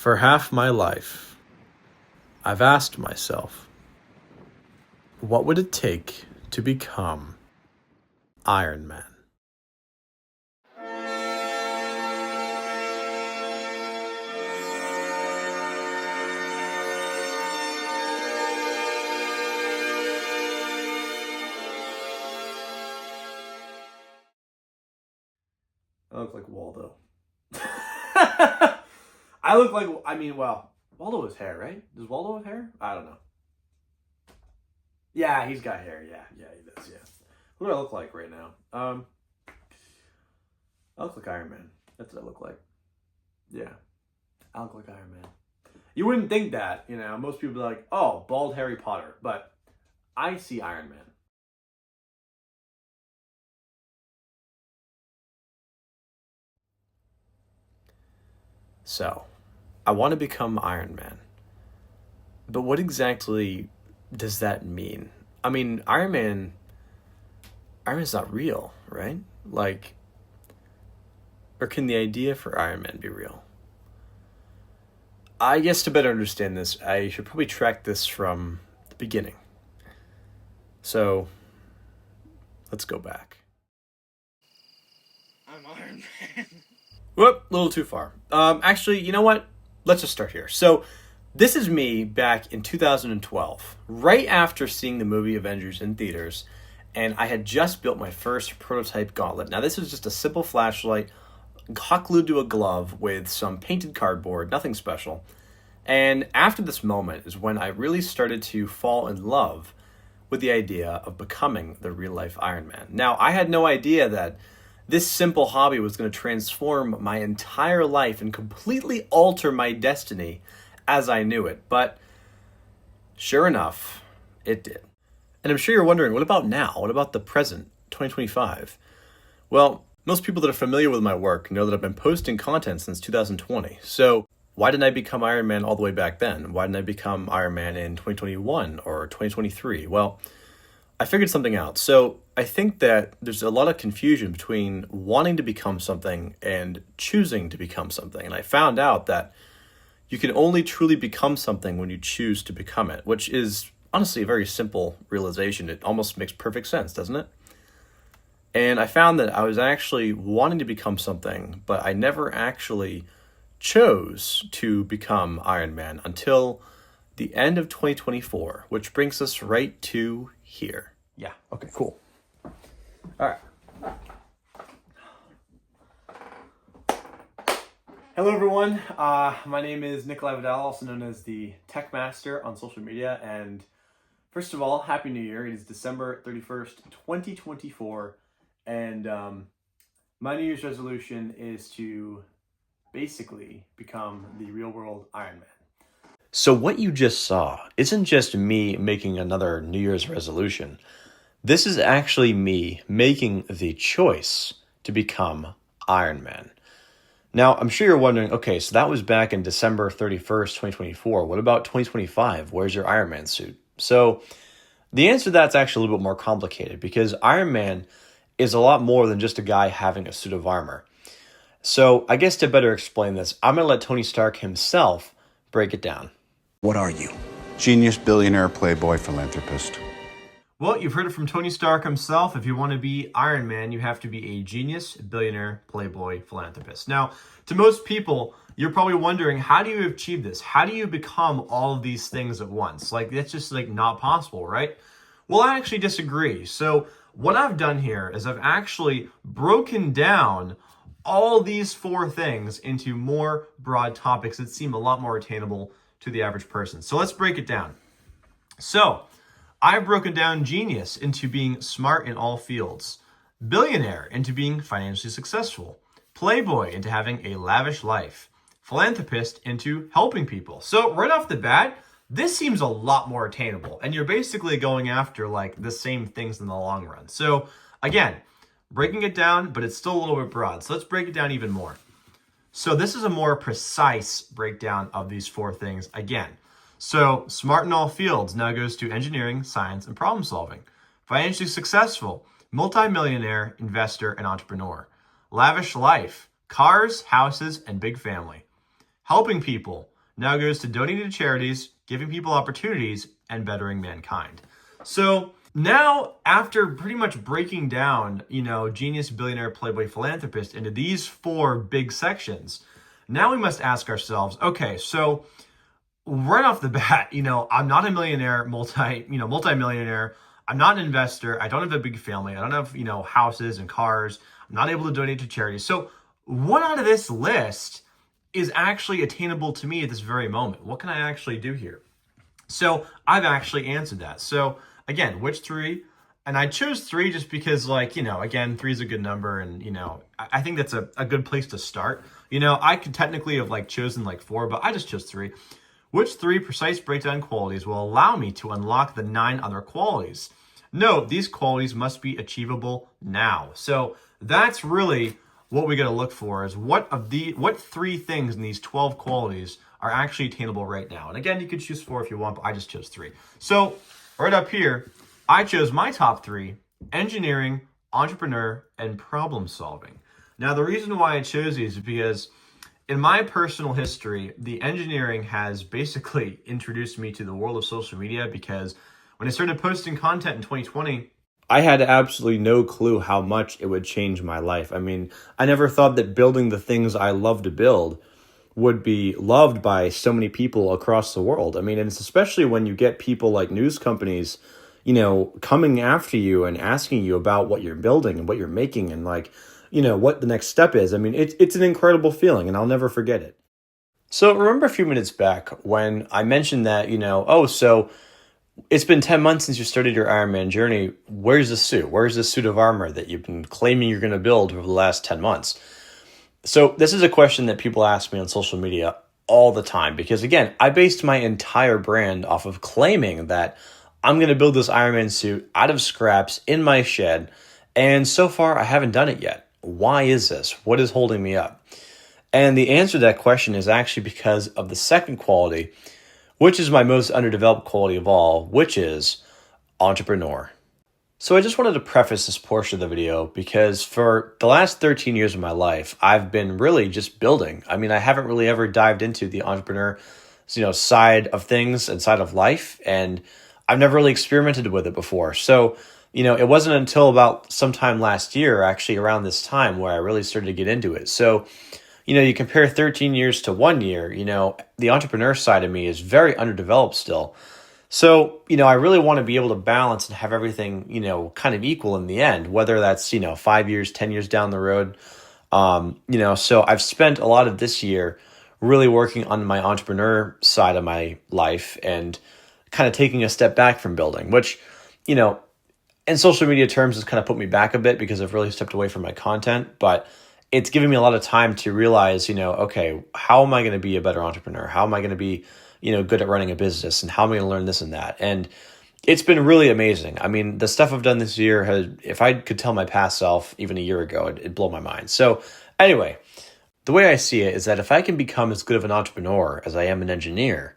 For half my life, I've asked myself, what would it take to become Iron Man? I look like Waldo. I look like, Waldo has hair, right? Does Waldo have hair? I don't know. Yeah, he's got hair. Yeah, he does, yeah. What do I look like right now? I look like Iron Man. That's what I look like. Yeah, I look like Iron Man. You wouldn't think that, most people be like, oh, bald Harry Potter. But I see Iron Man. So, I want to become Iron Man. But what exactly does that mean? I mean, Iron Man's not real, right? Or can the idea for Iron Man be real? I guess to better understand this, I should probably track this from the beginning. So, let's go back. I'm Iron Man. Whoop, a little too far. Actually, you know what? Let's just start here. So, this is me back in 2012, right after seeing the movie Avengers in theaters, and I had just built my first prototype gauntlet. Now, this was just a simple flashlight, hot glued to a glove with some painted cardboard, nothing special. And after this moment is when I really started to fall in love with the idea of becoming the real-life Iron Man. Now, I had no idea that this simple hobby was going to transform my entire life and completely alter my destiny as I knew it. But sure enough, it did. And I'm sure you're wondering, what about now? What about the present, 2025? Well, most people that are familiar with my work know that I've been posting content since 2020. So why didn't I become Iron Man all the way back then? Why didn't I become Iron Man in 2021 or 2023? Well, I figured something out. So I think that there's a lot of confusion between wanting to become something and choosing to become something. And I found out that you can only truly become something when you choose to become it, which is honestly a very simple realization. It almost makes perfect sense, doesn't it? And I found that I was actually wanting to become something, but I never actually chose to become Iron Man until the end of 2024, which brings us right to here. Yeah, okay, cool. All right. Hello, everyone. My name is Nikolai Vidal, also known as the Tech Master on social media. And first of all, Happy New Year. It is December 31st, 2024. And my New Year's resolution is to basically become the real world Iron Man. So what you just saw isn't just me making another New Year's resolution. This is actually me making the choice to become Iron Man. Now, I'm sure you're wondering, okay, so that was back in December 31st, 2024. What about 2025? Where's your Iron Man suit? So the answer to that's actually a little bit more complicated because Iron Man is a lot more than just a guy having a suit of armor. So I guess to better explain this, I'm going to let Tony Stark himself break it down. What are you? Genius, billionaire, playboy, philanthropist. Well, you've heard it from Tony Stark himself. If you want to be Iron Man, you have to be a genius, billionaire, playboy, philanthropist. Now, to most people, you're probably wondering, how do you achieve this? How do you become all of these things at once? That's just not possible, right? Well, I actually disagree. So what I've done here is I've actually broken down all these four things into more broad topics that seem a lot more attainable to the average person. So let's break it down. So I've broken down genius into being smart in all fields, billionaire into being financially successful, playboy into having a lavish life, philanthropist into helping people. So right off the bat, this seems a lot more attainable, and you're basically going after the same things in the long run. So again, breaking it down, but it's still a little bit broad. So let's break it down even more. So this is a more precise breakdown of these four things again. So smart in all fields now goes to engineering, science, and problem solving. Financially successful, multimillionaire, investor, and entrepreneur. Lavish life, cars, houses, and big family. helping people now goes to donating to charities, giving people opportunities, and bettering mankind. So now, after pretty much breaking down, genius, billionaire, playboy, philanthropist into these 4 big sections, now we must ask ourselves, okay, so right off the bat, I'm not a millionaire, multi-millionaire. I'm not an investor. I don't have a big family. I don't have, houses and cars. I'm not able to donate to charities. So what out of this list is actually attainable to me at this very moment? What can I actually do here? So I've actually answered that. So again, which 3? And I chose 3 just because, again, 3 is a good number. And, I think that's a good place to start. I could technically have chosen 4, but I just chose 3. Which 3 precise breakdown qualities will allow me to unlock the 9 other qualities? Note, these qualities must be achievable now. So that's really what we got to look for, is what 3 things in these 12 qualities are actually attainable right now. And again, you could choose 4 if you want, but I just chose 3. So right up here, I chose my top 3: engineering, entrepreneur, and problem solving. Now, the reason why I chose these is because in my personal history, the engineering has basically introduced me to the world of social media, because when I started posting content in 2020, I had absolutely no clue how much it would change my life. I mean, I never thought that building the things I love to build would be loved by so many people across the world. I mean, and it's especially when you get people like news companies, coming after you and asking you about what you're building and what you're making and what the next step is. I mean, it's an incredible feeling, and I'll never forget it. So remember a few minutes back when I mentioned that, so it's been 10 months since you started your Ironman journey. Where's the suit? Where's the suit of armor that you've been claiming you're going to build over the last 10 months? So this is a question that people ask me on social media all the time, because again, I based my entire brand off of claiming that I'm going to build this Ironman suit out of scraps in my shed. And so far, I haven't done it yet. Why is this? What is holding me up? And the answer to that question is actually because of the second quality, which is my most underdeveloped quality of all, which is entrepreneur. So I just wanted to preface this portion of the video because for the last 13 years of my life, I've been really just building. I mean, I haven't really ever dived into the entrepreneur, side of things and side of life, and I've never really experimented with it before. So, it wasn't until about sometime last year, actually around this time, where I really started to get into it. So, you compare 13 years to 1 year, the entrepreneur side of me is very underdeveloped still. So, I really want to be able to balance and have everything, kind of equal in the end, whether that's, 5 years, 10 years down the road. So I've spent a lot of this year really working on my entrepreneur side of my life and kind of taking a step back from building, which, in social media terms has kind of put me back a bit because I've really stepped away from my content, but it's given me a lot of time to realize, okay, how am I going to be a better entrepreneur? How am I going to be good at running a business, and how am I going to learn this and that? And it's been really amazing. I mean, the stuff I've done this year if I could tell my past self even a year ago, it'd blow my mind. So anyway, the way I see it is that if I can become as good of an entrepreneur as I am an engineer,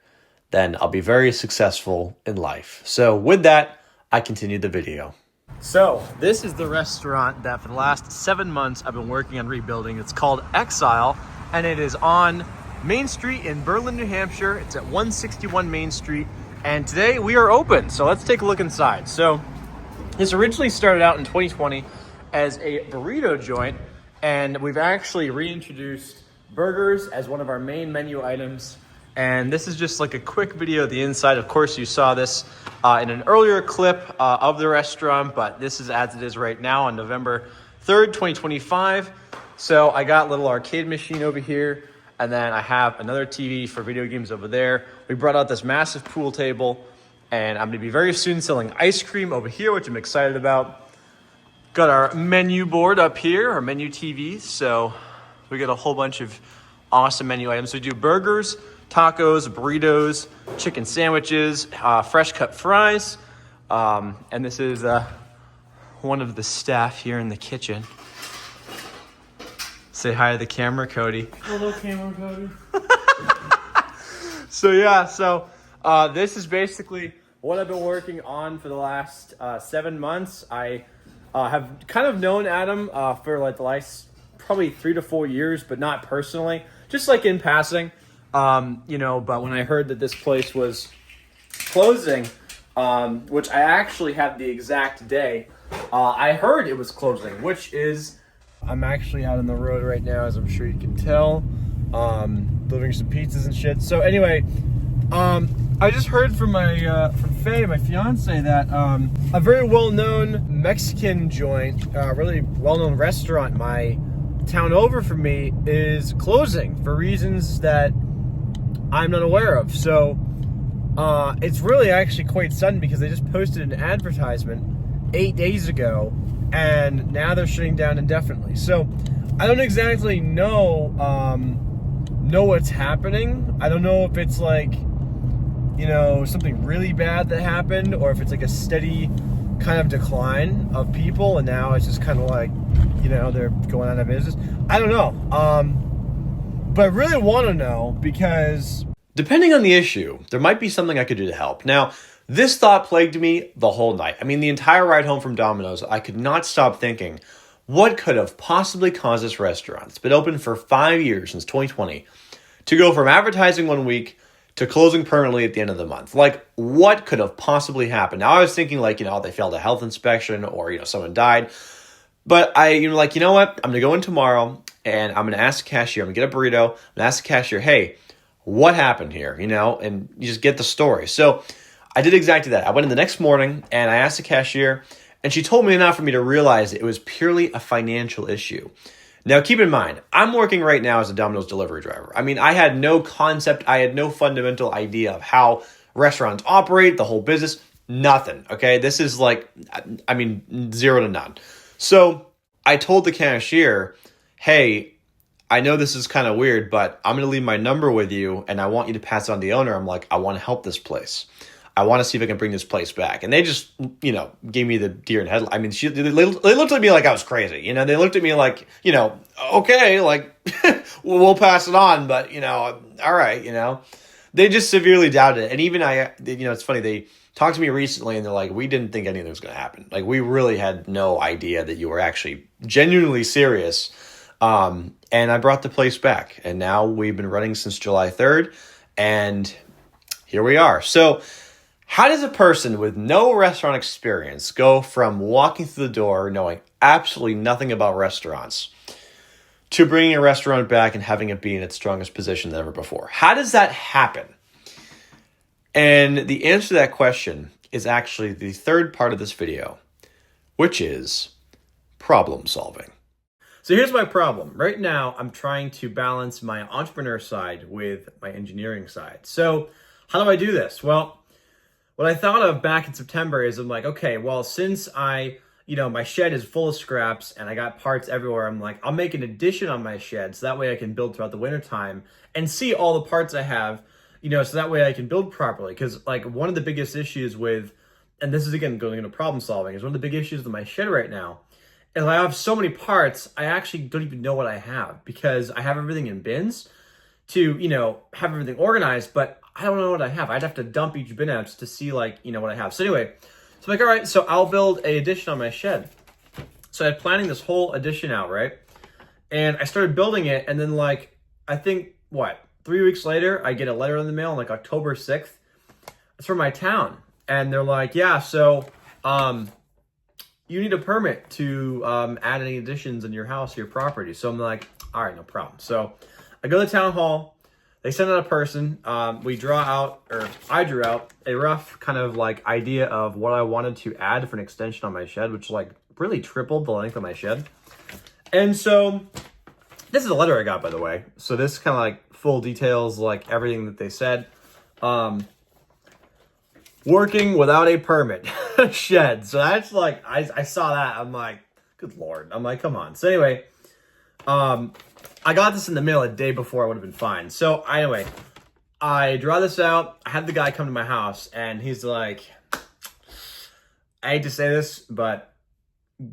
then I'll be very successful in life. So with that, I continue the video. So this is the restaurant that for the last 7 months I've been working on rebuilding. It's called Exile, and it is on Main Street in Berlin, New Hampshire. It's at 161 Main Street, and today we are open. So let's take a look inside. So this originally started out in 2020 as a burrito joint, and we've actually reintroduced burgers as one of our main menu items. And this is just like a quick video of the inside. Of course, you saw this in an earlier clip of the restaurant, but this is as it is right now on November 3rd, 2025. So I got a little arcade machine over here, and then I have another TV for video games over there. We brought out this massive pool table, and I'm gonna be very soon selling ice cream over here, which I'm excited about. Got our menu board up here, our menu TV. So we got a whole bunch of awesome menu items. We do burgers, tacos, burritos, chicken sandwiches, fresh cut fries. And this is one of the staff here in the kitchen. Say hi to the camera, Cody. Hello, camera, Cody. So this is basically what I've been working on for the last 7 months. I have kind of known Adam for like the last probably 3 to 4 years, but not personally, just like in passing. But when I heard that this place was closing, which I actually have the exact day, I heard it was closing, which is, I'm actually out on the road right now, as I'm sure you can tell, delivering some pizzas and shit. So anyway, I just heard from from Faye, my fiance, that a very well-known Mexican joint, really well-known restaurant, my town over from me, is closing for reasons that I'm not aware of. So it's really actually quite sudden, because they just posted an advertisement 8 days ago, and now they're shutting down indefinitely. So I don't exactly know what's happening. I don't know if it's like, something really bad that happened, or if it's like a steady kind of decline of people, and now it's just kind of like, they're going out of business. I don't know. But I really want to know, because depending on the issue, there might be something I could do to help. Now, this thought plagued me the whole night. I mean, the entire ride home from Domino's, I could not stop thinking, what could have possibly caused this restaurant? It's been open for 5 years, since 2020, to go from advertising 1 week to closing permanently at the end of the month. Like, what could have possibly happened? Now, I was thinking, like, they failed a health inspection, or, someone died. But you know what? I'm going to go in tomorrow, and I'm going to ask the cashier, I'm going to get a burrito, I'm going to ask the cashier, hey, what happened here? And you just get the story. So I did exactly that. I went in the next morning, and I asked the cashier, and she told me enough for me to realize it was purely a financial issue. Now, keep in mind, I'm working right now as a Domino's delivery driver. I mean, I had no concept, I had no fundamental idea of how restaurants operate, the whole business, nothing, okay? This is like, 0 to none. So I told the cashier, hey, I know this is kind of weird, but I'm going to leave my number with you, and I want you to pass it on to the owner. I'm like, I want to help this place. I want to see if I can bring this place back. And they just, gave me the deer in headlights. I mean, they looked at me like I was crazy. They looked at me like, okay, like, we'll pass it on, but, all right, They just severely doubted it. And even it's funny, they talked to me recently, and they're like, we didn't think anything was going to happen. Like, we really had no idea that you were actually genuinely serious. And I brought the place back. And now we've been running since July 3rd. And here we are. So how does a person with no restaurant experience go from walking through the door knowing absolutely nothing about restaurants to bringing a restaurant back and having it be in its strongest position than ever before? How does that happen? And the answer to that question is actually the third part of this video, which is problem solving. So here's my problem. Right now, I'm trying to balance my entrepreneur side with my engineering side. So how do I do this? Well, what I thought of back in September is, I'm like, okay, well, since my shed is full of scraps and I got parts everywhere, I'm like, I'll make an addition on my shed so that way I can build throughout the wintertime and see all the parts I have, so that way I can build properly. Because like one of the biggest issues with, and this is again going into problem solving, is one of the big issues with my shed right now. And I have so many parts, I actually don't even know what I have, because I have everything in bins to, have everything organized, but I don't know what I have. I'd have to dump each bin out to see what I have. So anyway, so I'm like, all right, so I'll build a addition on my shed. So I'm planning this whole addition out, right? And I started building it, and then I think, 3 weeks later, I get a letter in the mail on October 6th. It's from my town. And they're like, yeah, so you need a permit to add any additions in your house or your property. So I'm like, all right, no problem. So I go to the town hall. They send out a person. I drew out a rough kind of idea of what I wanted to add for an extension on my shed, which really tripled the length of my shed. And so this is a letter I got, by the way. So this kind of full details, everything that they said. Working without a permit shed. So that's I saw that. I'm like, good Lord. I'm like, come on. So anyway, I got this in the mail a day before. I would have been fine. So anyway, I draw this out. I had the guy come to my house, and he's like, I hate to say this, but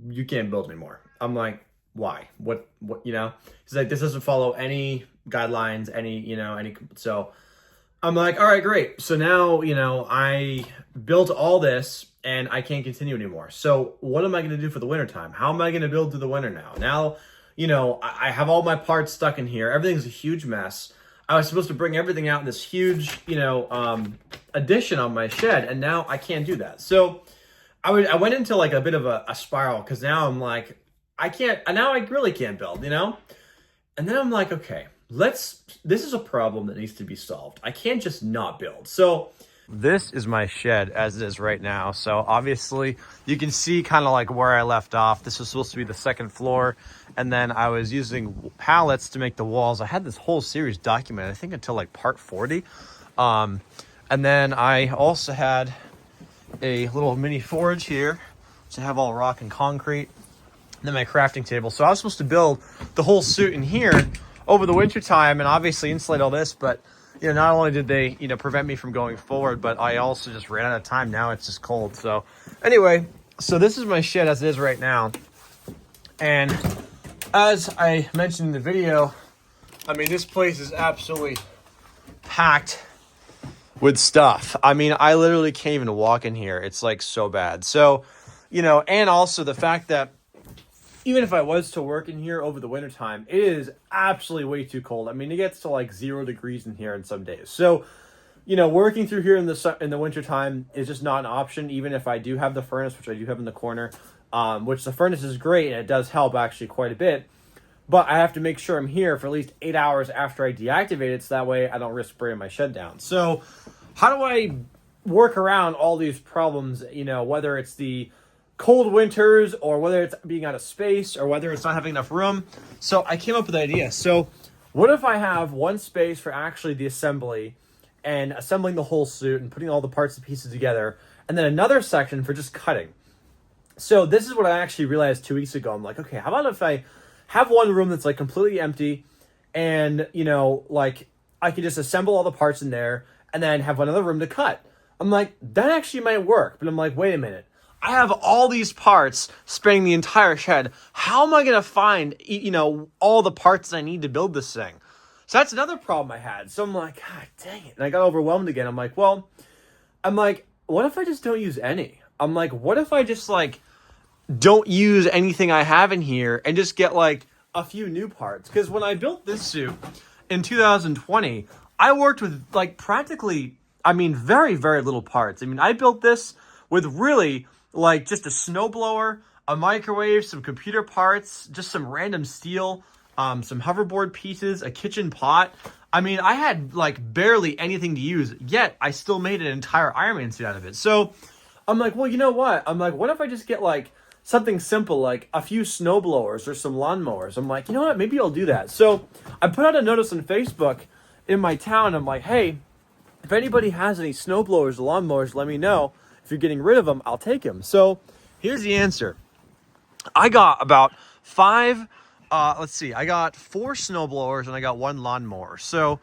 you can't build anymore. I'm like, why? What, He's like, this doesn't follow any guidelines, any, so I'm like, all right, great. So now, I built all this and I can't continue anymore. So what am I going to do for the wintertime? How am I going to build through the winter now? Now, I have all my parts stuck in here. Everything's a huge mess. I was supposed to bring everything out in this huge, addition on my shed, and now I can't do that. So I went into like a bit of a spiral, because now I'm like, now I really can't build, And then I'm like, okay, this is a problem that needs to be solved. I can't just not build. So this is my shed as it is right now. So obviously you can see kind of like where I left off. This was supposed to be the second floor. And then I was using pallets to make the walls. I had this whole series documented, I think until like part 40. And then I also had a little mini forge here to have all rock and concrete. And then my crafting table. So I was supposed to build the whole suit in here over the winter time and obviously insulate all this, but not only did they, prevent me from going forward, but I also just ran out of time. Now it's just cold. So anyway, so this is my shed as it is right now. And as I mentioned in the video, I mean, this place is absolutely packed with stuff. I mean, I literally can't even walk in here. It's like so bad. So, and also the fact that even if I was to work in here over the wintertime, it is absolutely way too cold. I mean, it gets to like 0 degrees in here in some days. So, working through here in the wintertime is just not an option, even if I do have the furnace, which I do have in the corner, which the furnace is great and it does help actually quite a bit. But I have to make sure I'm here for at least 8 hours after I deactivate it, so that way I don't risk spraying my shed down. So how do I work around all these problems, whether it's the cold winters or whether it's being out of space or whether it's not having enough room? So I came up with an idea. So what if I have one space for actually the assembly and assembling the whole suit and putting all the parts and pieces together, and then another section for just cutting? So this is what I actually realized 2 weeks ago. I'm like, okay, how about if I have one room that's like completely empty and, like I could just assemble all the parts in there and then have another room to cut. I'm like, that actually might work. But I'm like, wait a minute. I have all these parts spanning the entire shed. How am I going to find, all the parts that I need to build this thing? So that's another problem I had. So I'm like, God dang it. And I got overwhelmed again. I'm like, what if I just don't use any? I'm like, what if I just don't use anything I have in here and just get like a few new parts? Because when I built this suit in 2020, I worked with practically, very, very little parts. I built this with really just a snowblower, a microwave, some computer parts, just some random steel, some hoverboard pieces, a kitchen pot. I had barely anything to use, yet I still made an entire Iron Man suit out of it. So I'm like, well, you know what? I'm like, what if I just get something simple, like a few snow blowers or some lawnmowers? I'm like, you know what? Maybe I'll do that. So I put out a notice on Facebook in my town. I'm like, hey, if anybody has any snow blowers or lawnmowers, let me know. If you're getting rid of them, I'll take them. So here's the answer. I got about I got 4 snow blowers and I got 1 lawnmower. So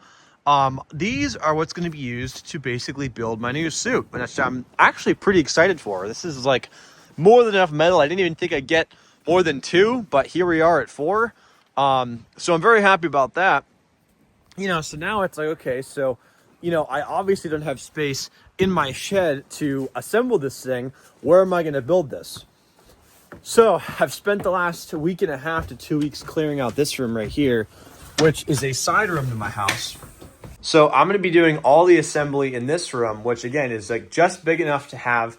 these are what's going to be used to basically build my new suit, which I'm actually pretty excited for. This is more than enough metal. I didn't even think I'd get more than 2, but here we are at 4. So I'm very happy about that. So now it's okay, so, I obviously don't have space in my shed to assemble this thing. Where am I going to build this? So I've spent the last week and a half to 2 weeks clearing out this room right here, which is a side room to my house. So I'm going to be doing all the assembly in this room, which again is just big enough to have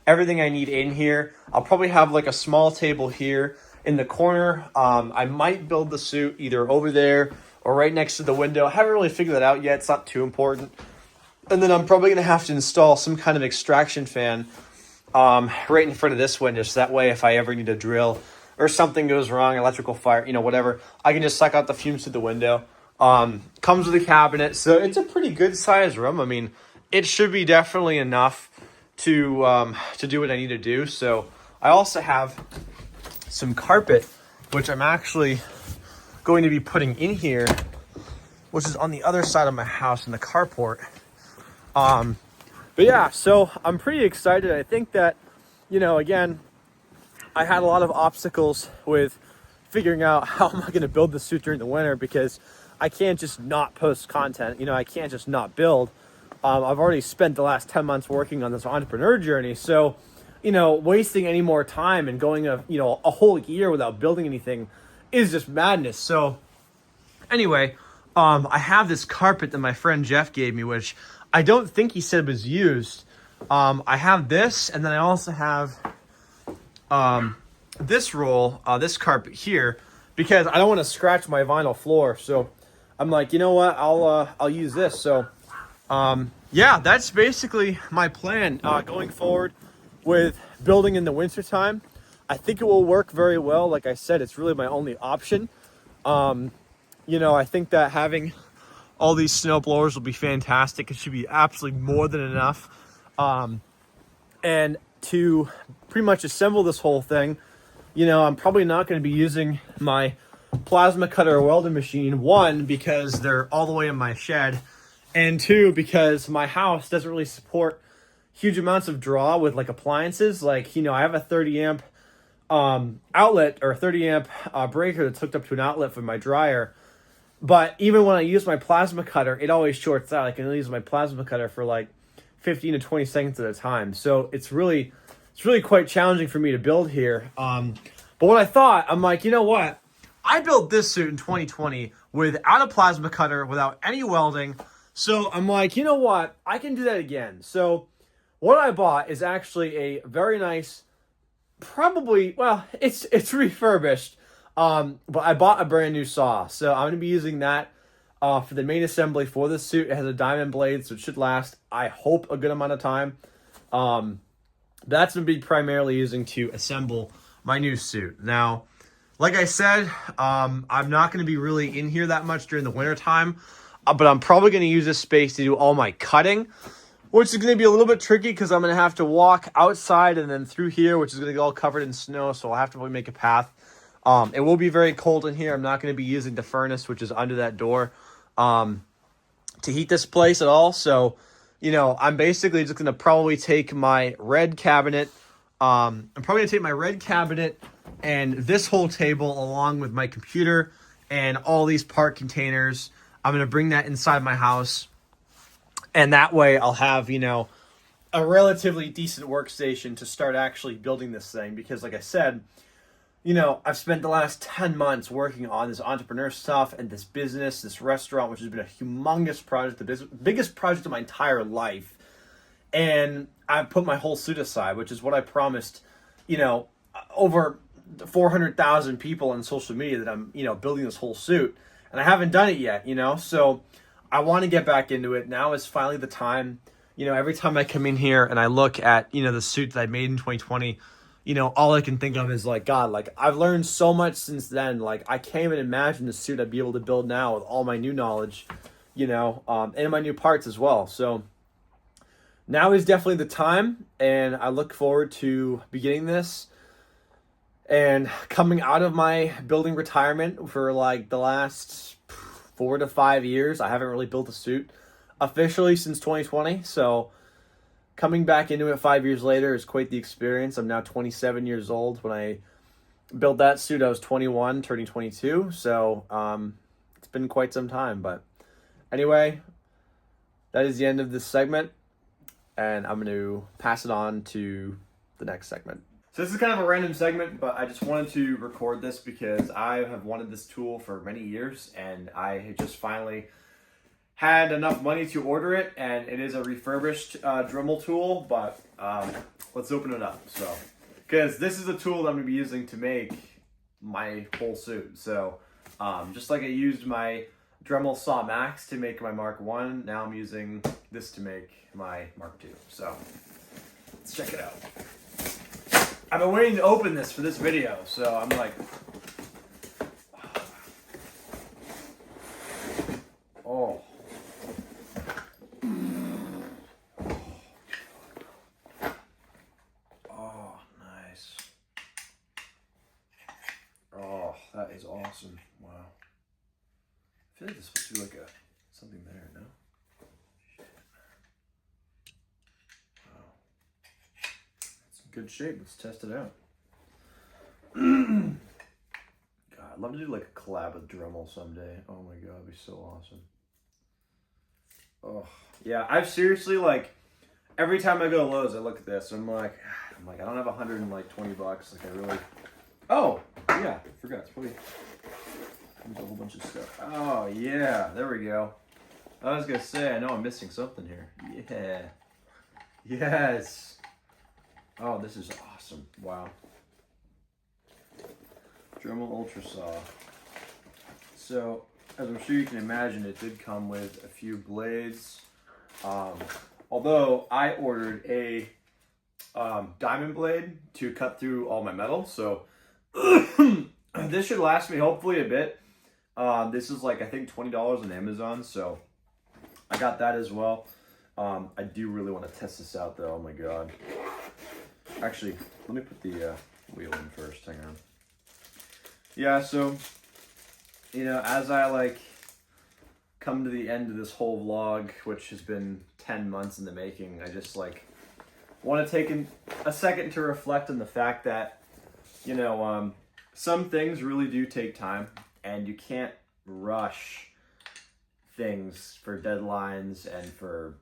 everything I need in here. I'll probably have a small table here in the corner. I might build the suit either over there or right next to the window. I haven't really figured that out yet. It's not too important. And then I'm probably going to have to install some kind of extraction fan right in front of this window. So that way, if I ever need to drill or something goes wrong, electrical fire, whatever, I can just suck out the fumes through the window. Comes with a cabinet. So it's a pretty good sized room. It should be definitely enough to do what I need to do. So I also have some carpet, which I'm actually going to be putting in here, which is on the other side of my house in the carport. But yeah, so I'm pretty excited. I think that, again, I had a lot of obstacles with figuring out how am I going to build the suit during the winter, because I can't just not post content. I can't just not build. I've already spent the last 10 months working on this entrepreneur journey. So, wasting any more time and going a whole year without building anything is just madness. So anyway, I have this carpet that my friend Jeff gave me, which I don't think he said was used. I have this, and then I also have this roll, this carpet here, because I don't want to scratch my vinyl floor. So I'm like, you know what? I'll use this. So yeah, that's basically my plan going forward with building in the wintertime. I think it will work very well. Like I said, it's really my only option. You know, I think that having all these snow blowers will be fantastic. It should be absolutely more than enough. And to pretty much assemble this whole thing, you know, I'm probably not going to be using my plasma cutter or welding machine. One, because they're all the way in my shed. And two, because my house doesn't really support huge amounts of draw with like appliances. Like, you know, I have a 30 amp outlet or 30 amp breaker that's hooked up to an outlet for my dryer. But even when I use my plasma cutter, it always shorts out. I can only use my plasma cutter for like 15 to 20 seconds at a time. So it's really quite challenging for me to build here. But what I thought, I'm like, you know what? I built this suit in 2020 without a plasma cutter, without any welding. So I'm like, you know what? I can do that again. So what I bought is actually a very nice, probably, well, it's refurbished. But I bought a brand new saw. So I'm going to be using that for the main assembly for this suit. It has a diamond blade, so it should last, I hope, a good amount of time. That's going to be primarily using to assemble my new suit. Now, like I said, I'm not going to be really in here that much during the winter time, but I'm probably going to use this space to do all my cutting, which is going to be a little bit tricky because I'm going to have to walk outside and then through here, which is going to be all covered in snow, so I'll have to probably make a path. It will be very cold in here. I'm not going to be using the furnace, which is under that door, to heat this place at all. So, you know, I'm basically just going to probably take my red cabinet. I'm probably going to take my red cabinet and this whole table along with my computer and all these part containers. I'm going to bring that inside my house. And that way I'll have, you know, a relatively decent workstation to start actually building this thing. Because like I said, you know, I've spent the last 10 months working on this entrepreneur stuff and this business, this restaurant, which has been a humongous project, the biggest project of my entire life. And I've put my whole suit aside, which is what I promised, you know, over 400,000 people on social media that I'm, you know, building this whole suit. And I haven't done it yet, you know, so I want to get back into it. Now is finally the time. You know, every time I come in here and I look at, you know, the suit that I made in 2020, you know, all I can think of is like, God, like I've learned so much since then. Like I can't even imagine the suit I'd be able to build now with all my new knowledge, you know, and my new parts as well. So now is definitely the time, and I look forward to beginning this and coming out of my building retirement for like the last 4 to 5 years. I haven't really built a suit officially since 2020, so coming back into it 5 years later is quite the experience. I'm now 27 years old. When I built that suit, I was 21, turning 22. So it's been quite some time. But anyway, that is the end of this segment. And I'm going to pass it on to the next segment. So this is kind of a random segment, but I just wanted to record this because I have wanted this tool for many years. And I had just finally had enough money to order it, and it is a refurbished Dremel tool, but let's open it up. So, because this is a tool that I'm going to be using to make my whole suit. So, just like I used my Dremel Saw Max to make my Mark 1, now I'm using this to make my Mark 2. So, let's check it out. I've been waiting to open this for this video, so I'm like, oh. That is awesome. Wow. I feel like there's supposed to be like something there, no? Shit. Wow. It's in good shape. Let's test it out. God, I'd love to do like a collab with Dremel someday. Oh my God, it'd be so awesome. Oh, yeah. I've seriously, like, every time I go to Lowe's, I look at this and I'm like, I don't have $120. Like, I really... Oh, yeah, I forgot. It's probably Comes a whole bunch of stuff. Oh yeah, there we go. I was gonna say, I know I'm missing something here. Yeah. Yes. Oh, this is awesome. Wow. Dremel Ultra Saw. So, as I'm sure you can imagine, it did come with a few blades. Although I ordered a diamond blade to cut through all my metal, so this should last me hopefully a bit. This is like, I think, $20 on Amazon, so I got that as well. I do really want to test this out though. Oh my god. Actually, let me put the wheel in first. Hang on. Yeah, so, you know, as I like come to the end of this whole vlog, which has been 10 months in the making, I just like want to take a second to reflect on the fact that, you know, some things really do take time, and you can't rush things for deadlines and for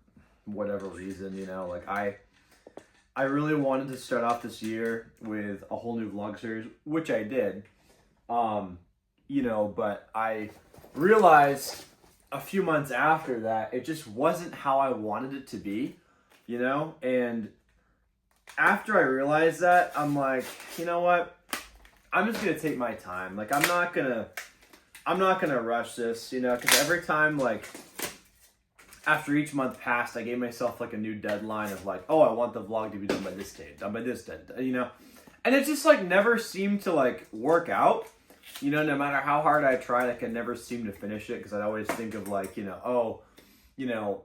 whatever reason, you know. Like I really wanted to start off this year with a whole new vlog series, which I did, you know, but I realized a few months after that it just wasn't how I wanted it to be, you know. And after I realized that, I'm like, you know what, I'm just gonna take my time. Like I'm not gonna rush this, you know, because every time, like, after each month passed, I gave myself like a new deadline of like, oh, I want the vlog to be done by this date, done by this date, you know. And it just like never seemed to like work out, you know. No matter how hard I tried, I could never seem to finish it, because I'd always think of like, you know, oh, you know,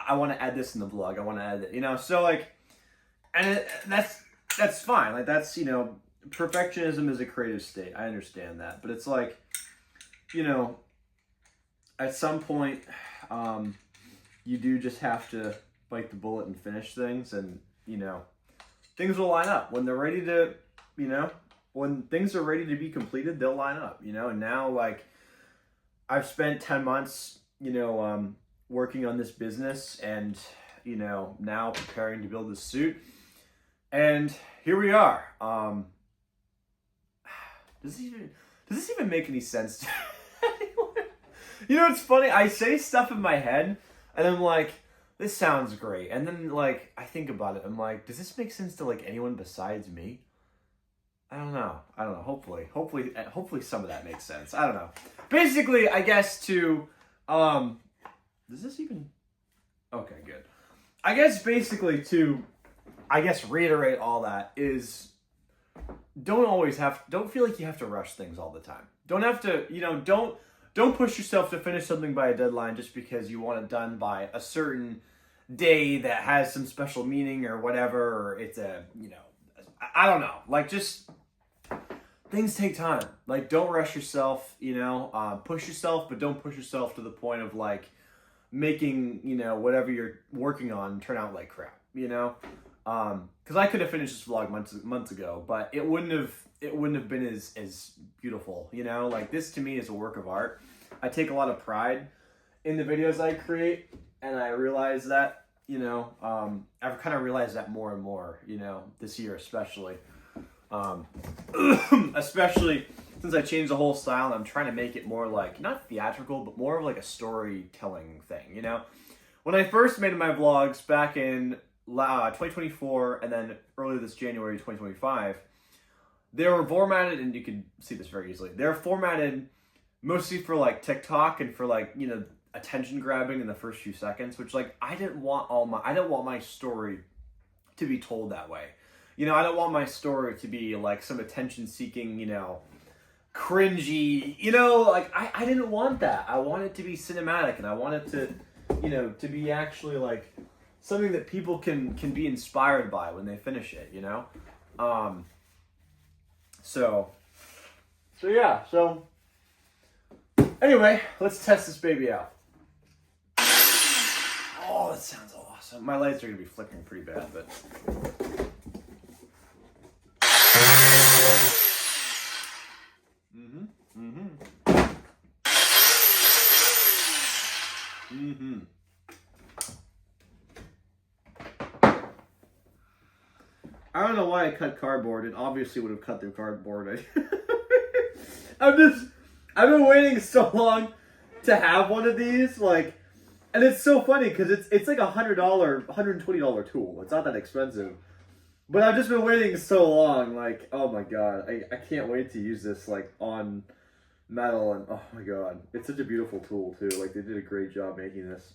I want to add this in the vlog, I want to add it, you know. So like, and that's fine. Like that's, you know, perfectionism is a creative state. I understand that, but it's like, you know, at some point, you do just have to bite the bullet and finish things, and, you know, things will line up. When they're ready to, you know, when things are ready to be completed, they'll line up, you know. And now, like, I've spent 10 months, you know, working on this business, and, you know, now preparing to build this suit. And here we are. Does this even make any sense to anyone? You know, it's funny, I say stuff in my head, and I'm like, this sounds great. And then, like, I think about it, I'm like, does this make sense to, like, anyone besides me? I don't know. Hopefully some of that makes sense. I don't know. Basically, I guess to, does this even, okay, good. I guess basically to, reiterate all that is, don't feel like you have to rush things all the time. Don't have to, you know, don't push yourself to finish something by a deadline just because you want it done by a certain day that has some special meaning or whatever, or it's a, you know, I don't know. Like, just, things take time. Like, don't rush yourself, you know, push yourself, but don't push yourself to the point of, like, making, you know, whatever you're working on turn out like crap, you know? Because I could have finished this vlog months ago, but it wouldn't have been as beautiful, you know. Like, this to me is a work of art. I take a lot of pride in the videos I create, and I realize that, you know, I've kind of realized that more and more, you know, this year especially, especially since I changed the whole style, and I'm trying to make it more like, not theatrical, but more of like a storytelling thing, you know. When I first made my vlogs back in 2024, and then earlier this January 2025, they were formatted, and you can see this very easily, they're formatted mostly for like TikTok and for like, you know, attention grabbing in the first few seconds, which, like, I didn't want my story to be told that way. You know, I don't want my story to be like some attention seeking, you know, cringy, you know, like I didn't want that. I want it to be cinematic, and I want it to, you know, to be actually like something that people can be inspired by when they finish it, you know? So anyway, let's test this baby out. Oh, that sounds awesome. My lights are gonna be flickering pretty bad, but I don't know why I cut cardboard. It obviously would have cut through cardboard. I've been waiting so long to have one of these, like, and it's so funny because it's like $100, $120 tool. It's not that expensive, but I've just been waiting so long. Like, oh my god, I can't wait to use this like on metal, and oh my god, it's such a beautiful tool too. Like, they did a great job making this.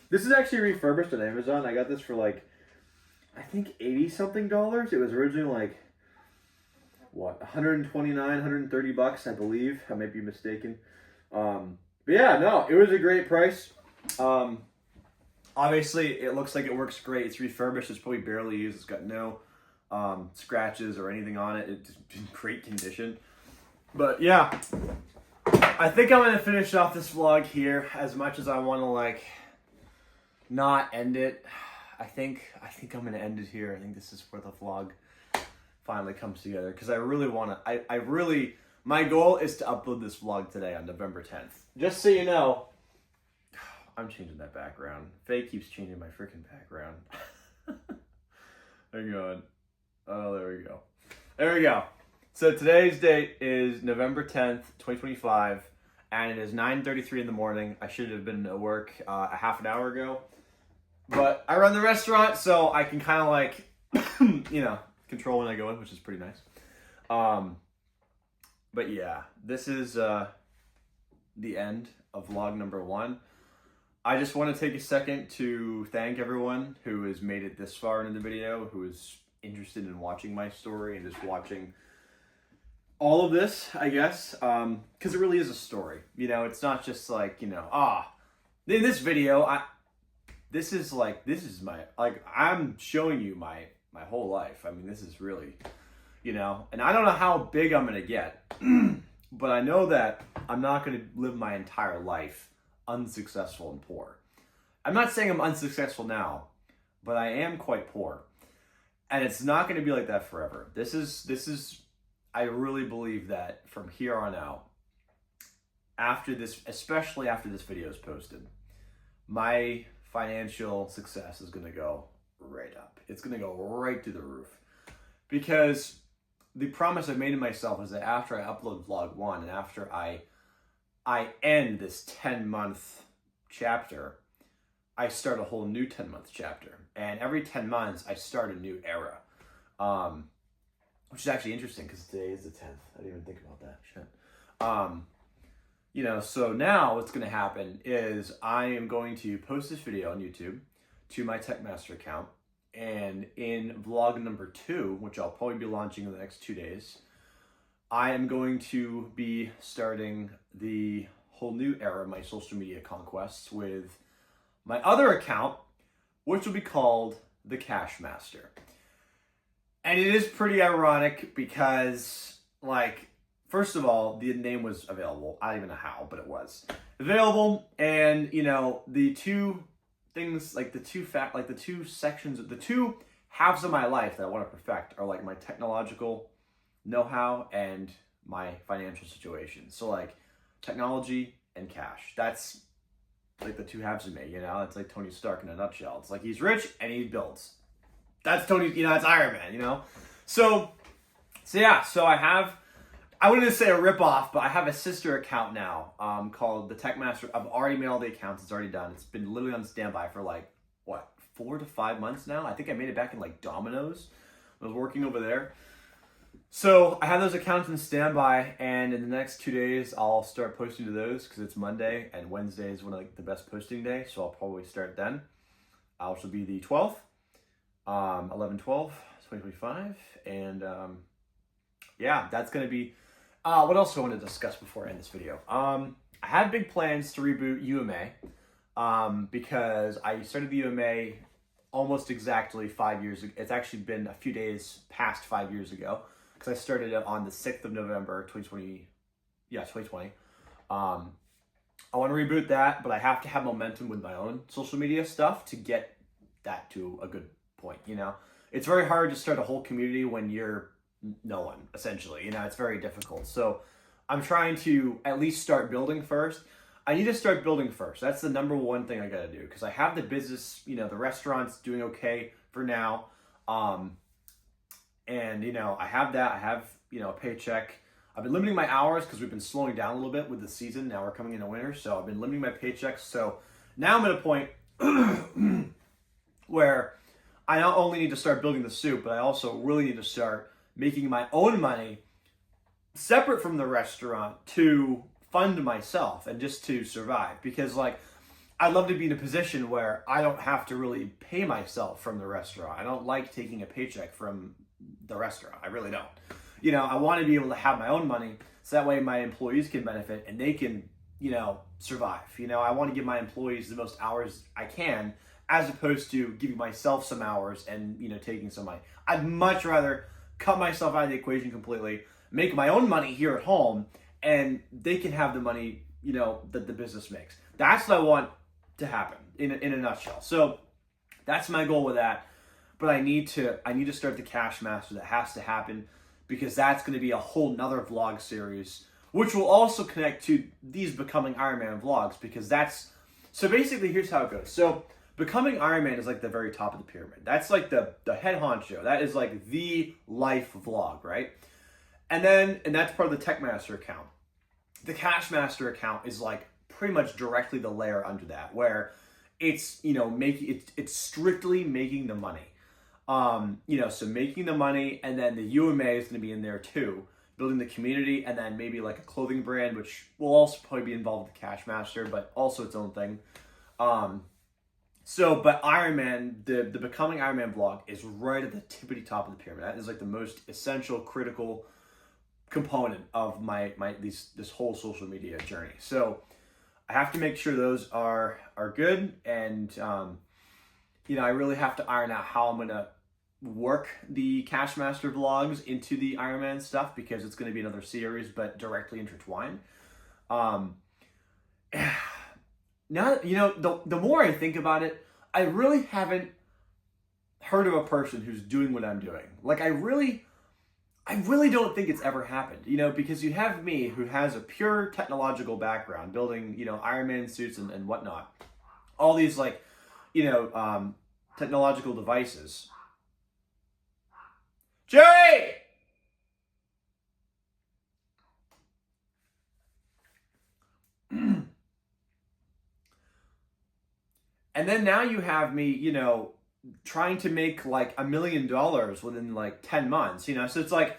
This is actually refurbished on Amazon. I got this for like, I think $80-something. It was originally like, what, 129, 130 bucks, I believe. I might be mistaken. But yeah, no, it was a great price. Obviously, it looks like it works great. It's refurbished. It's probably barely used. It's got no scratches or anything on it. It's in great condition. But yeah, I think I'm gonna finish off this vlog here. As much as I want to like not end it, I think I'm gonna end it here. I think this is where the vlog finally comes together, because I really want to. My goal is to upload this vlog today on November 10th. Just so you know, I'm changing that background. Faye keeps changing my freaking background. Hang on. Oh, there we go. There we go. So today's date is November 10th, 2025, and it is 9:33 in the morning. I should have been at work a half an hour ago, but I run the restaurant, so I can kind of like, control when I go in, which is pretty nice. But yeah, this is the end of vlog number 1. I just want to take a second to thank everyone who has made it this far into the video, who is interested in watching my story and just watching all of this, I guess, because it really is a story. It's not just like, in this video, this is my, like, I'm showing you my whole life. I mean, this is really, and I don't know how big I'm going to get, but I know that I'm not going to live my entire life unsuccessful and poor. I'm not saying I'm unsuccessful now, but I am quite poor. And it's not going to be like that forever. This is, I really believe that from here on out, after this, especially after this video is posted, my financial success is going to go right up. It's going to go right through the roof. Because the promise I've made to myself is that after I upload vlog 1 and after I end this 10-month chapter, I start a whole new 10-month chapter. And every 10 months, I start a new era. Which is actually interesting because today is the 10th. I didn't even think about that. Shit. So now what's going to happen is I am going to post this video on YouTube to my Techmaster account. And in vlog number 2, which I'll probably be launching in the next 2 days, I am going to be starting the whole new era of my social media conquests with my other account, which will be called the Cashmaster. And it is pretty ironic because, like, first of all, the name was available. I don't even know how, but it was available. And, the two things, like the two sections, the two halves of my life that I want to perfect are like my technological know-how and my financial situation. So like technology and cash. That's like the two halves of me, It's like Tony Stark in a nutshell. It's like he's rich and he builds. That's Tony, that's Iron Man, So I wouldn't say a ripoff, but I have a sister account now called the Techmaster. I've already made all the accounts. It's already done. It's been literally on standby for like, 4 to 5 months now? I think I made it back in like Domino's. I was working over there. So I have those accounts in standby, and in the next 2 days, I'll start posting to those because it's Monday, and Wednesday is one of the best posting day, so I'll probably start then. Which will be the 12th, 11/12/2025, and that's going to be... what else do I want to discuss before I end this video? I have big plans to reboot UMA because I started the UMA almost exactly 5 years ago. It's actually been a few days past 5 years ago because I started it on the 6th of November, 2020. Yeah, 2020. I want to reboot that, but I have to have momentum with my own social media stuff to get that to a good point, It's very hard to start a whole community when you're no one, essentially. It's very difficult. So I'm trying to at least start building first. I need to start building first. That's the number one thing I got to do because I have the business, the restaurant's doing okay for now. And, I have that. I have, a paycheck. I've been limiting my hours because we've been slowing down a little bit with the season. Now we're coming into winter, so I've been limiting my paychecks. So now I'm at a point where I not only need to start building the soup, but I also really need to start making my own money separate from the restaurant to fund myself and just to survive. Because like, I'd love to be in a position where I don't have to really pay myself from the restaurant. I don't like taking a paycheck from the restaurant. I really don't. You know, I want to be able to have my own money so that way my employees can benefit and they can, you know, survive. You know, I want to give my employees the most hours I can as opposed to giving myself some hours and, you know, taking some money. I'd much rather cut myself out of the equation completely, make my own money here at home, and they can have the money, you know, that the business makes. That's what I want to happen in a nutshell. So that's my goal with that. But I need to start the Cash Master. That has to happen because that's going to be a whole nother vlog series, which will also connect to these Becoming Iron Man vlogs because that's, so basically here's how it goes. So Becoming Iron Man is like the very top of the pyramid. That's like the head honcho. That is like the life vlog, right? And that's part of the Tech Master account. The Cash Master account is like pretty much directly the layer under that, where it's, you know, it's strictly making the money. You know, so making the money, and then the UMA is going to be in there too, building the community, and then maybe like a clothing brand, which will also probably be involved with the Cash Master, but also its own thing. But Iron Man, the Becoming Iron Man vlog is right at the tippity top of the pyramid. That is like the most essential, critical component of this whole social media journey. So I have to make sure those are good, and you know, I really have to iron out how I'm gonna work the Cash Master vlogs into the Iron Man stuff because it's going to be another series, but directly intertwined. Now, you know, the more I think about it, I really haven't heard of a person who's doing what I'm doing. Like, I really don't think it's ever happened, you know, because you have me who has a pure technological background building, you know, Iron Man suits and whatnot. All these, like, you know, technological devices. Jerry! And then now you have me, you know, trying to make like $1 million within like 10 months, you know? So it's like,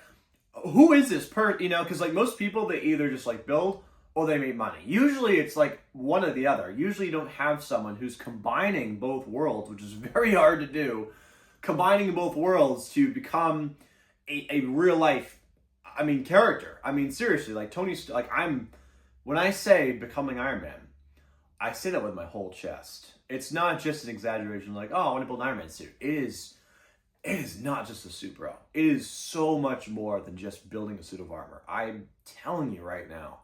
who is this you know, because like most people, they either just like build or they make money. Usually it's like one or the other. Usually you don't have someone who's combining both worlds, which is very hard to do. Combining both worlds to become a real life, I mean, character. I mean, seriously, like when I say Becoming Iron Man, I say that with my whole chest. It's not just an exaggeration like, oh, I want to build an Iron Man suit. It is not just a suit, bro. It is so much more than just building a suit of armor. I'm telling you right now,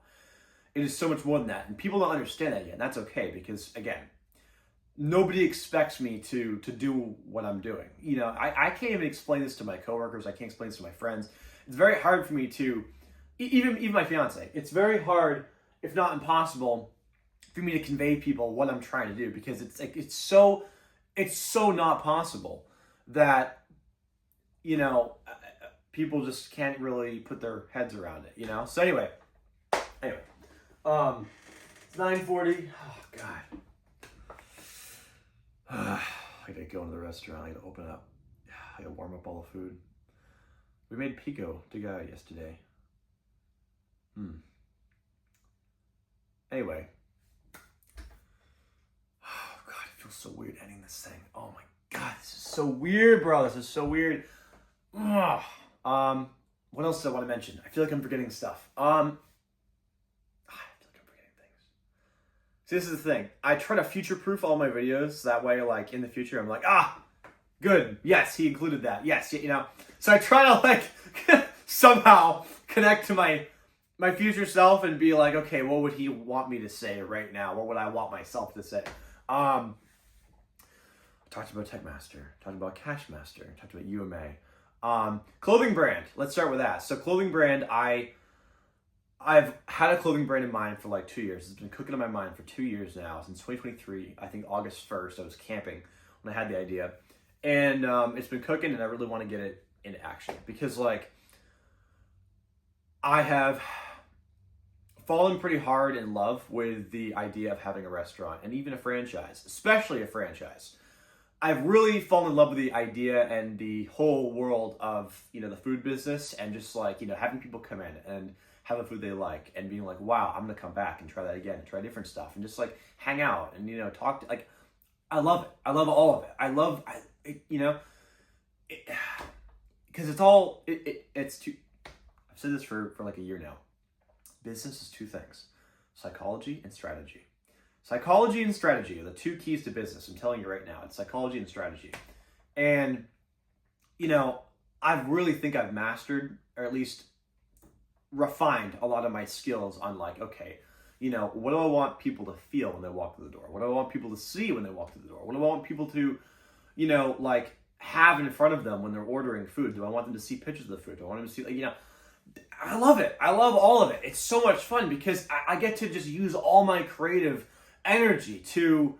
it is so much more than that. And people don't understand that yet. And that's okay because, again, nobody expects me to do what I'm doing. You know, I can't even explain this to my coworkers. I can't explain this to my friends. It's very hard for me to, even my fiance, it's very hard, if not impossible, for me to convey people what I'm trying to do because it's like, it's so not possible that, you know, people just can't really put their heads around it, you know? So anyway, it's 9:40. Oh, God. I gotta go into the restaurant. I gotta open up. I gotta warm up all the food. We made pico de gallo yesterday. Anyway. Oh, God, it feels so weird ending this thing. Oh, my God, this is so weird, bro. This is so weird. Ugh. What else do I want to mention? I feel like I'm forgetting stuff. I feel like I'm forgetting things. See, this is the thing. I try to future-proof all my videos. So that way, like, in the future, I'm like, good. Yes, he included that. Yes, you know. So I try to, like, somehow connect to my future self and be like, okay, what would he want me to say right now? What would I want myself to say? Talked about Tech Master, talked about Cash Master, talked about UMA. Clothing brand. Let's start with that. So clothing brand, I've had a clothing brand in mind for like 2 years. It's been cooking in my mind for 2 years now, since 2023. I think August 1st, I was camping when I had the idea. And it's been cooking, and I really want to get it into action. Because, like, I have fallen pretty hard in love with the idea of having a restaurant and even a franchise, especially a franchise. I've really fallen in love with the idea and the whole world of, the food business and just like, having people come in and have the food they like and being like, wow, I'm going to come back and try that again and try different stuff and just like hang out and, talk to, like, I love it. I love all of it. I love, because it's too, I've said this for like a year now. Business is two things: psychology and strategy. Psychology and strategy are the two keys to business. I'm telling you right now, it's psychology and strategy. And, I really think I've mastered, or at least refined a lot of my skills on like, okay, what do I want people to feel when they walk through the door? What do I want people to see when they walk through the door? What do I want people to, like have in front of them when they're ordering food? Do I want them to see pictures of the food? Do I want them to see, like, I love it. I love all of it. It's so much fun because I get to just use all my creative energy to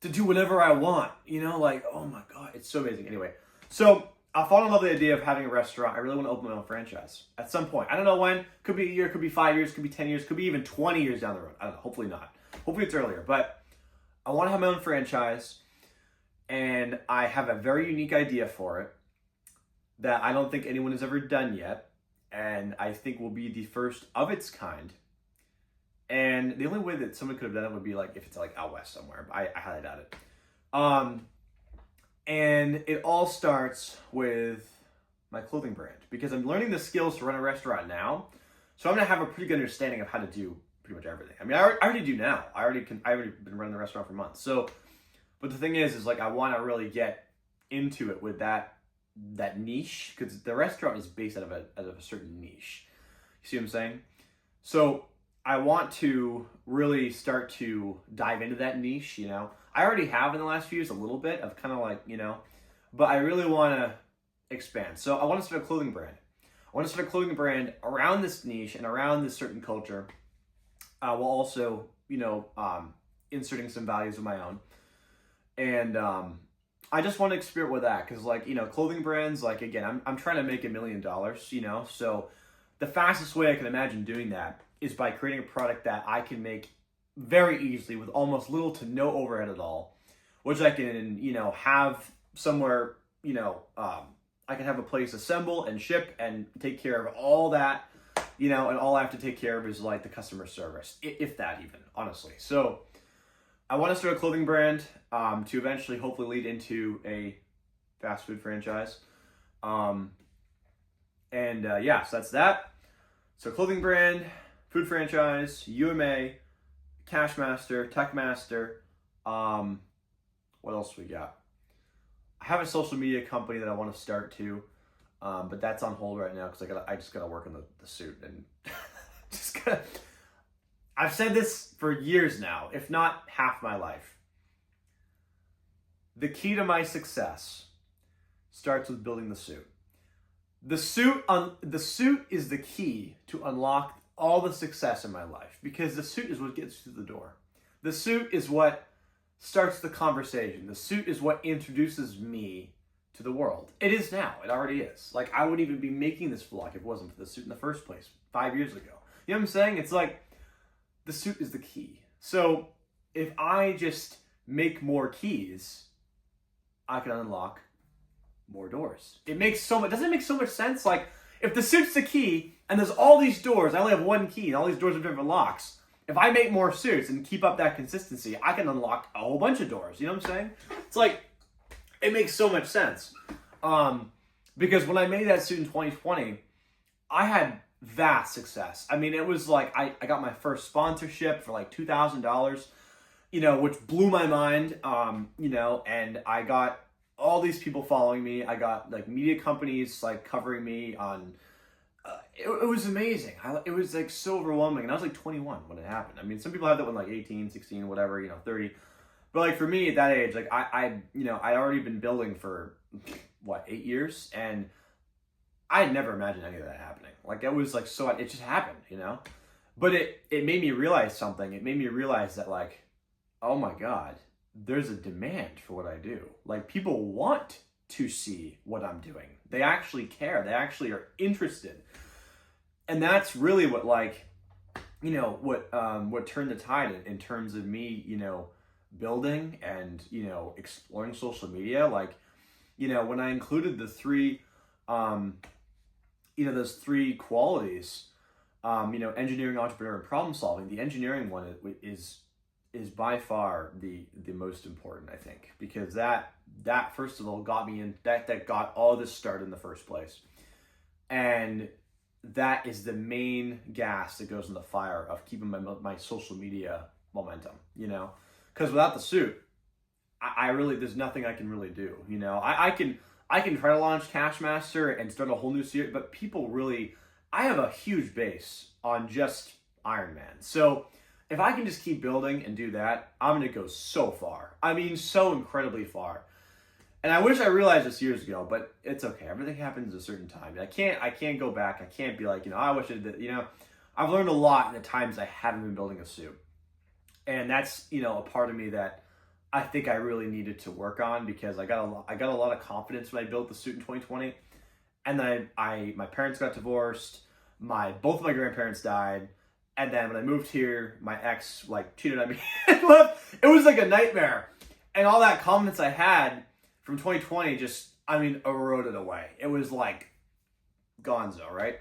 do whatever I want, like, oh my God, it's so amazing. Anyway, so I fall in love with the idea of having a restaurant. I really want to open my own franchise at some point. I don't know when. Could be a year, could be 5 years, could be 10 years, could be even 20 years down the road. I don't know. Hopefully not. Hopefully it's earlier. But I want to have my own franchise, and I have a very unique idea for it that I don't think anyone has ever done yet, and I think will be the first of its kind. And the only way that someone could have done it would be like if it's like out west somewhere. I highly doubt it. And it all starts with my clothing brand because I'm learning the skills to run a restaurant now. So I'm gonna have a pretty good understanding of how to do pretty much everything. I mean, I already do now. I already been running the restaurant for months. So, but the thing is like I want to really get into it with that niche because the restaurant is based out of a certain niche. You see what I'm saying? So I want to really start to dive into that niche, I already have in the last few years a little bit of kind of like, but I really want to expand. So I want to start a clothing brand. I want to start a clothing brand around this niche and around this certain culture, while also, inserting some values of my own. And I just want to experiment with that because, like, clothing brands, like, again, I'm trying to make $1 million, so the fastest way I can imagine doing that is by creating a product that I can make very easily with almost little to no overhead at all, which I can, have somewhere, I can have a place assemble and ship and take care of all that, and all I have to take care of is like the customer service, if that even, honestly. So I want to start a clothing brand to eventually hopefully lead into a fast food franchise. So that's that. So clothing brand, food franchise, UMA, Cashmaster, Techmaster. What else we got? I have a social media company that I want to start too, but that's on hold right now because I just gotta work on the suit and I've said this for years now, if not half my life. The key to my success starts with building the suit. The suit is the key to unlock all the success in my life because the suit is what gets you through the door. The suit is what starts the conversation. The suit is what introduces me to the world. It is now. It already is. Like, I wouldn't even be making this vlog if it wasn't for the suit in the first place 5 years ago. You know what I'm saying? It's like the suit is the key. So if I just make more keys, I can unlock more doors. Doesn't it make so much sense? Like, if the suit's the key and there's all these doors, I only have one key and all these doors have different locks. If I make more suits and keep up that consistency, I can unlock a whole bunch of doors. You know what I'm saying? It's like, it makes so much sense. Because when I made that suit in 2020, I had vast success. I mean, it was like, I got my first sponsorship for like $2,000, which blew my mind, and I got all these people following me. I got like media companies like covering me on, it was amazing. It was like so overwhelming. And I was like 21 when it happened. I mean, some people have that when like 18, 16, whatever, 30. But like for me at that age, like I'd already been building for 8 years, and I had never imagined any of that happening. Like it was like, so it just happened, but it made me realize something. It made me realize that like, oh my God, there's a demand for what I do. Like people want to see what I'm doing. They actually care. They actually are interested. And that's really what, like, you know, what turned the tide in terms of me, you know, building and, you know, exploring social media. Like, you know, when I included the three, you know, those three qualities, you know, engineering, entrepreneur, and problem solving, the engineering one is by far the most important, I think, because that first of all got me in, that got all this started in the first place. And that is the main gas that goes in the fire of keeping my social media momentum, you know, because without the suit, I really, there's nothing I can really do, you know. I can try to launch Cashmaster and start a whole new series, but people really, I have a huge base on just Iron Man. So if I can just keep building and do that, I'm going to go so far. I mean, so incredibly far. And I wish I realized this years ago, but it's okay. Everything happens at a certain time. I can't go back. I can't be like, you know, I wish I did, you know. I've learned a lot in the times I haven't been building a suit. And that's, you know, a part of me that I think I really needed to work on, because I got a lot of confidence when I built the suit in 2020. And then my parents got divorced, both of my grandparents died, and then when I moved here, my ex like cheated on me and left. It was like a nightmare. And all that confidence I had from 2020 just, I mean, eroded away. It was like gonzo, right?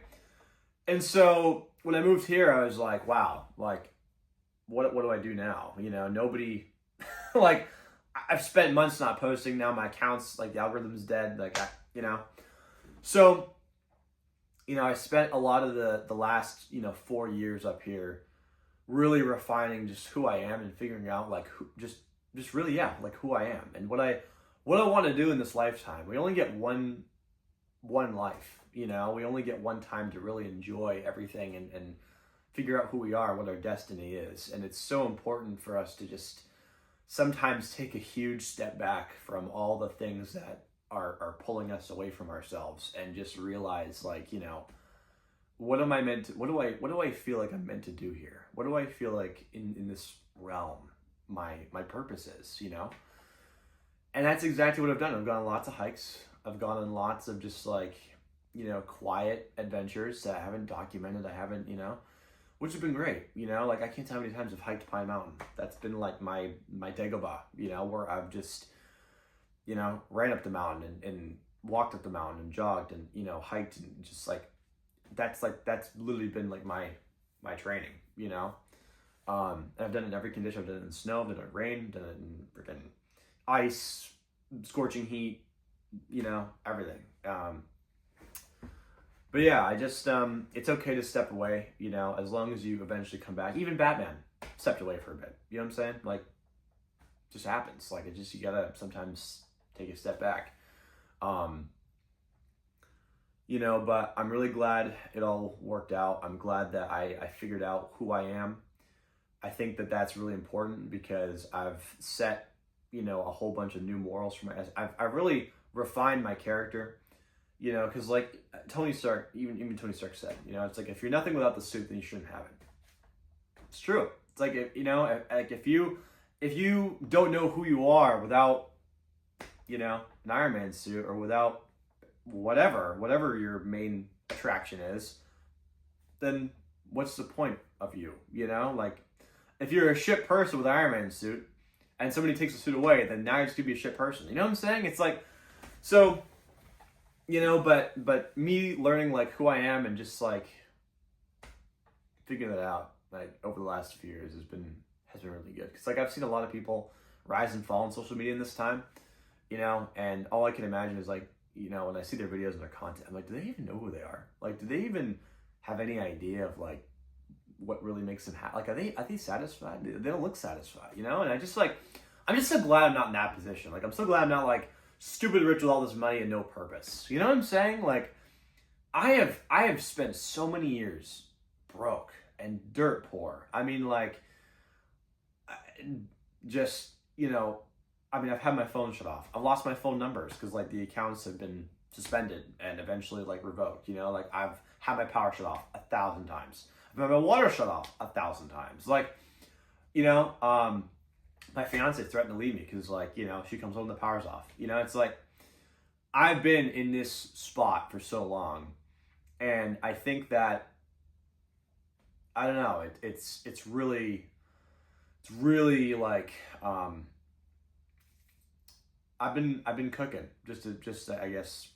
And so when I moved here, I was like, wow, like, what do I do now? You know, nobody, like, I've spent months not posting. Now my account's, like, the algorithm's dead. Like, you know. So, you know, I spent a lot of the last, you know, 4 years up here really refining just who I am and figuring out, like, just really, yeah, like, who I am and what I want to do in this lifetime. We only get one life, you know. We only get one time to really enjoy everything and figure out who we are, what our destiny is. And it's so important for us to just sometimes take a huge step back from all the things that are pulling us away from ourselves and just realize, like, you know, what am I meant to, what do I feel like I'm meant to do here? What do I feel like in this realm my purpose is, you know? And that's exactly what I've done. I've gone on lots of hikes. I've gone on lots of just, like, you know, quiet adventures that I haven't documented. I haven't, you know, which have been great, you know. Like, I can't tell how many times I've hiked Pine Mountain. That's been like my Dagobah, you know, where I've just, you know, ran up the mountain and walked up the mountain and jogged and, you know, hiked, and just like that's literally been like my training, you know. And I've done it in every condition. I've done it in snow, I've done it in rain, I've done it in freaking ice, scorching heat, you know, everything. But yeah, I just, it's okay to step away, you know, as long as you eventually come back. Even Batman stepped away for a bit, you know what I'm saying? Like, it just happens. Like, you gotta sometimes take a step back. You know, but I'm really glad it all worked out. I'm glad that I figured out who I am. I think that that's really important because I've set, you know, a whole bunch of new morals for I've really refined my character, you know, because like Tony Stark, even Tony Stark said, you know, it's like, if you're nothing without the suit, then you shouldn't have it. It's true. It's like, if, you know, like if you don't know who you are without, you know, an Iron Man suit, or without whatever your main attraction is, then what's the point of you, you know? Like, if you're a shit person with an Iron Man suit and somebody takes the suit away, then now you're just gonna be a shit person. You know what I'm saying? It's like, so, you know, but me learning like who I am and just like figuring that out, like, over the last few years has been really good. Cause like, I've seen a lot of people rise and fall on social media in this time, you know, and all I can imagine is like, you know, when I see their videos and their content, I'm like, do they even know who they are? Like, do they even have any idea of like what really makes them happy? Like, are they satisfied? They don't look satisfied, you know? And I'm just so glad I'm not in that position. Like, I'm so glad I'm not like stupid rich with all this money and no purpose. You know what I'm saying? Like, I have spent so many years broke and dirt poor. I mean, like, just, you know, I mean, I've had my phone shut off. I've lost my phone numbers because, like, the accounts have been suspended and eventually, like, revoked. You know, like, I've had my power shut off 1,000 times. I've had my water shut off 1,000 times. Like, you know, my fiance threatened to leave me because, like, you know, she comes home, the power's off. You know, it's like, I've been in this spot for so long. And I think that, I don't know. It's really like I've been cooking just to I guess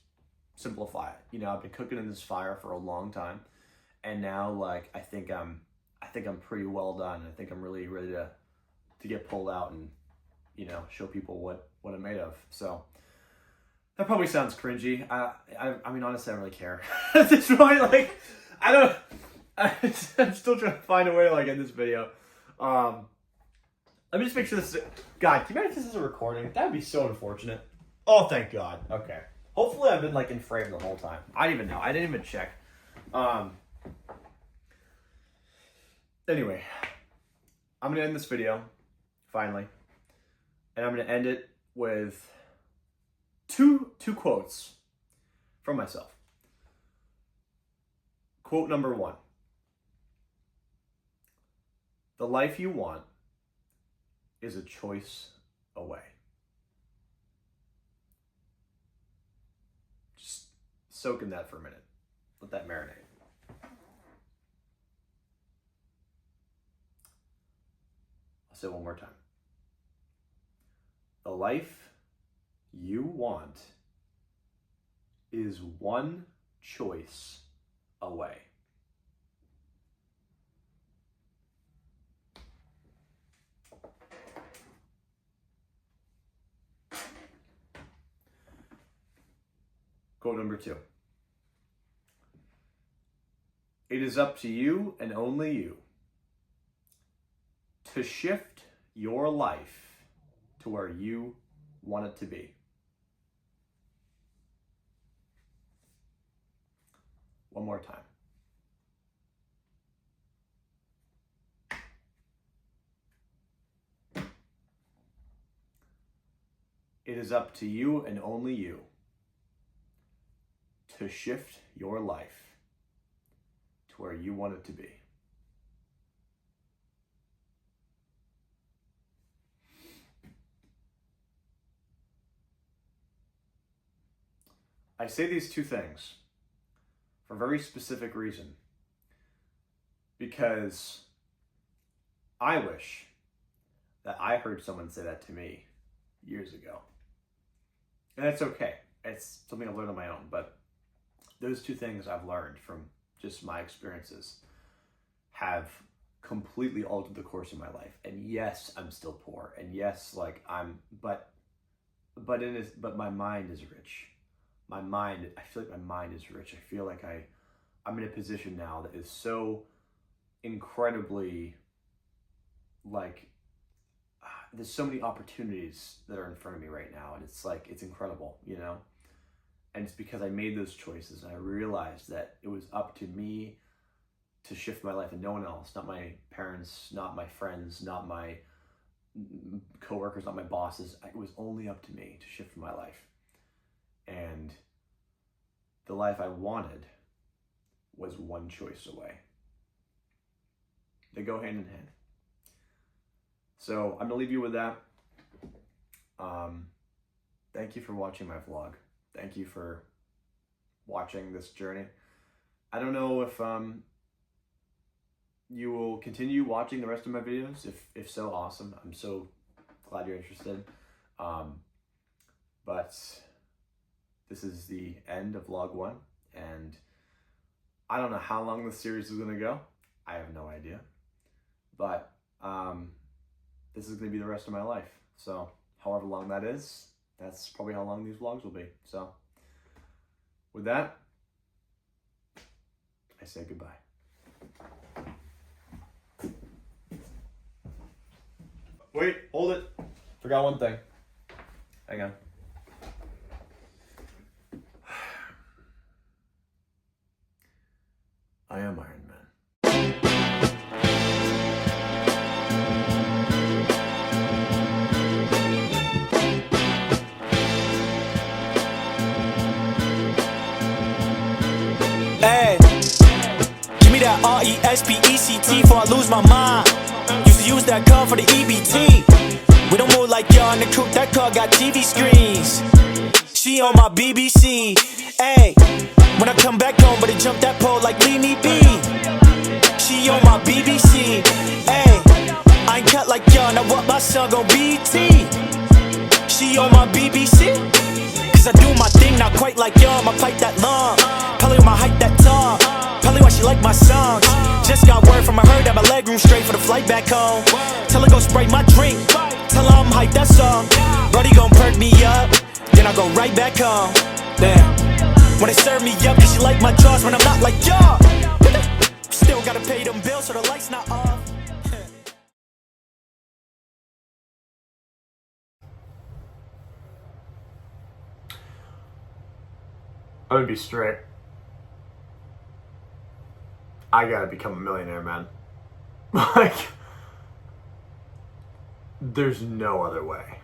simplify it. You know, I've been cooking in this fire for a long time, and now like I think I'm pretty well done. I think I'm really ready to get pulled out and, you know, show people what I'm made of. So that probably sounds cringy. I mean, honestly, I don't really care at this point. Like, I'm still trying to find a way to like end this video. Let me just make sure this is, God, can you imagine if this is a recording? That would be so unfortunate. Oh, thank God. Okay. Hopefully I've been like in frame the whole time. I didn't even know. I didn't even check. Anyway, I'm going to end this video, finally. And I'm going to end it with two quotes from myself. Quote number 1. The life you want is a choice away. Just soak in that for a minute. Let that marinate. I'll say it one more time. The life you want is one choice away. Quote number 2. It is up to you and only you to shift your life to where you want it to be. One more time. It is up to you and only you to shift your life to where you want it to be. I say these two things for a very specific reason, because I wish that I heard someone say that to me years ago. And that's okay. It's something I've learned on my own, but those two things I've learned from just my experiences have completely altered the course of my life. And yes, I'm still poor. And yes, like but my mind is rich. I feel like my mind is rich. I feel like I'm in a position now that is so incredibly, like, there's so many opportunities that are in front of me right now. And it's like, it's incredible, you know? And it's because I made those choices and I realized that it was up to me to shift my life and no one else, not my parents, not my friends, not my coworkers, not my bosses. It was only up to me to shift my life. And the life I wanted was one choice away. They go hand in hand. So I'm gonna leave you with that. Thank you for watching my vlog. Thank you for watching this journey. I don't know if you will continue watching the rest of my videos. If so, awesome. I'm so glad you're interested. But this is the end of vlog 1, and I don't know how long this series is gonna go. I have no idea. But this is gonna be the rest of my life. So however long that is, that's probably how long these vlogs will be. So with that, I say goodbye. Wait, hold it. Forgot one thing. Hang on. I am Iron Man. Hey, give me that RESPECT before I lose my mind. Used to use that car for the EBT. We don't move like y'all in the coupe, that car got TV screens. She on my BBC. Hey, when I come back home, but it jump that pole like Leave Me Be. She She on my BBC. Hey, I ain't cut like y'all, now what my son gon' BT? She on my BBC. Cause I do my thing, not quite like y'all. My pipe that long, probably on my height that tall. Probably why she like my songs. Just got word from her that my leg room straight for the flight back home. Tell her go spray my drink, tell her I'm hyped, that's all. Brody gon' perk me up, then I go right back home. Damn, when they serve me up, cause she like my jaws when I'm not like y'all. Still gotta pay them bills so the lights not off. I'm gonna be straight. I gotta become a millionaire, man. Like, there's no other way.